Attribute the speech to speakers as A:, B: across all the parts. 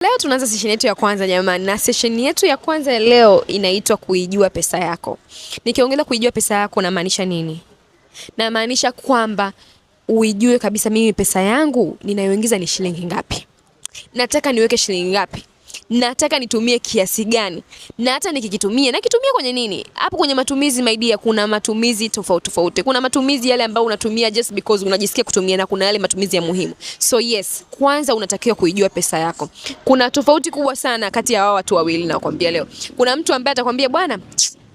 A: Leo tunaanza session yetu ya kwanza jamani, na session yetu ya kwanza leo inaitwa kuijua pesa yako. Nikiongelea kuijua pesa yako namaanisha nini? Namaanisha kwamba uijue kabisa mimi pesa yangu ninayoingiza ni shilingi ngapi. Nataka niweke shilingi ngapi? Nataka nitumie kiasi gani? Na hata nikikitumia nakitumia kwenye nini? Hapo kwenye matumizi my dear, kuna matumizi tofauti tofauti. Kuna matumizi yale ambayo unatumia just because unajisikia kutumia, na kuna yale matumizi ya muhimu. So yes, kwanza unatakiwa kuijua pesa yako. Kuna tofauti kubwa sana kati ya hao watu wawili nakwambia leo. Kuna mtu ambaye atakwambia bwana,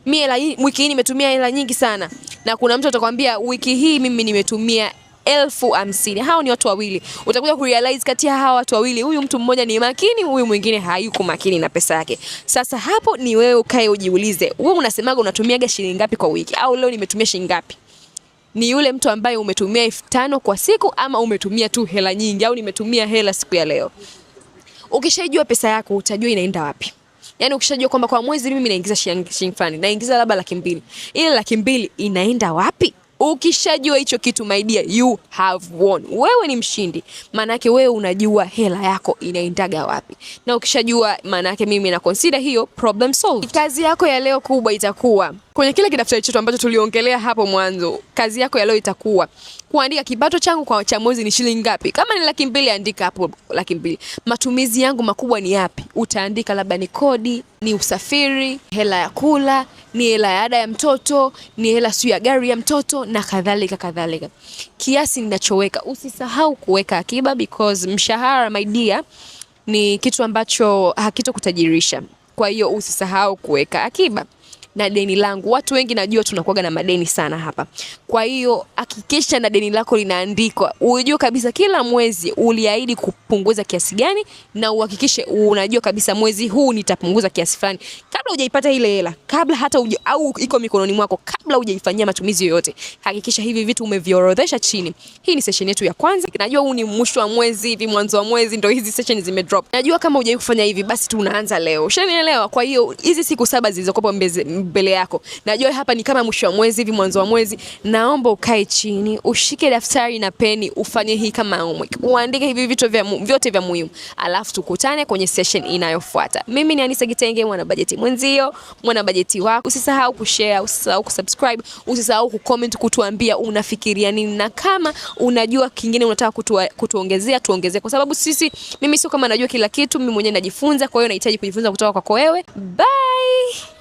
A: mimi wiki hii nimetumia hela nyingi sana. Na kuna mtu atakwambia wiki hii mimi nimetumia 50,000. Hao ni watu wawili. Utakuja kurealize kati ya hawa watu wawili, huyu mtu mmoja ni makini, huyu mwingine hayuko makini na pesa yake. Sasa hapo ni wewe ukae ujiulize, wewe unasemaga unatumiaga shilingi ngapi kwa wiki, au leo nimetumia shilingi ngapi? Ni yule mtu ambaye umetumia 5,000 kwa siku, ama umetumia tu hela nyingi, au nimetumia hela siku ya leo. Ukishajua pesa yako utajua inaenda wapi. Yaani ukishajua kwamba kwa mwezi mimi naingiza shilingi fulani, naingiza labda 200,000. Ile 200,000 inaenda wapi? Ukishajua hicho kitu my dear, you have won. Wewe ni mshindi. Maana yake wewe unajua hela yako inaendaga wapi. Na ukishajua, maana yake mimi na consider hiyo problem solved. Kazi yako ya leo kubwa itakuwa kwenye kile kidaftari chetu ambacho tuliongelea hapo mwanzo. Kazi yako ya leo itakuwa kuandika kipato changu kwa cha mwezi ni shilingi ngapi. Kama ni 200,000 andika hapo 200,000. Matumizi yangu makubwa ni yapi? Utaandika labda ni kodi, ni usafiri, hela ya kula, ni hela ya ada ya mtoto, ni hela sio ya gari ya mtoto na kadhalika kadhalika. Kiasi ninachoweka, usisahau kuweka akiba because mshahara my dear ni kitu ambacho hakitokutajirisha. Kwa hiyo usisahau kuweka akiba. Na deni langu, watu wengi najua tunakuaga na madeni sana hapa. Kwa hiyo hakikisha na deni lako linaandikwa. Unajua kabisa kila mwezi uliahidi kupunguza kiasi gani, na uhakikishe unajua kabisa mwezi huu nitapunguza kiasi fulani. Kabla hujaipata ile hela, kabla hata au iko mikononi mwako, kabla hujaifanyia matumizi yoyote, hakikisha hivi vitu umeviorodhesha chini. Hii ni session yetu ya kwanza. Najua huu ni mwisho wa mwezi, hivi mwanzo wa mwezi ndio hizi session zimedrop. Najua kama hujai kufanya hivi basi tunaanza leo. Ushanielewa? Kwa hiyo hizi siku 7 zilizokuwa mbele yako, najua hapa ni kama mwisho wa mwezi hivi mwanzo wa mwezi, naomba ukae chini, ushike daftari na peni, ufanye hii kama homework. Uandike hivi vitu vyote vya muhimu. Alafu tukutane kwenye session inayofuata. Mimi ni Anisa Gitenge, mwana bajeti mwenzio, mwana bajeti wako. Usisahau kushare, usisahau kusubscribe, usisahau kucomment kutuambia unafikiria nini, na kama unajua kingine unataka kutuongezea tuongezee, kwa sababu mimi sio kama najua kila kitu, mimi mwenyewe najifunza, kwa hiyo nahitaji kujifunza kutoka kwako wewe. Bye.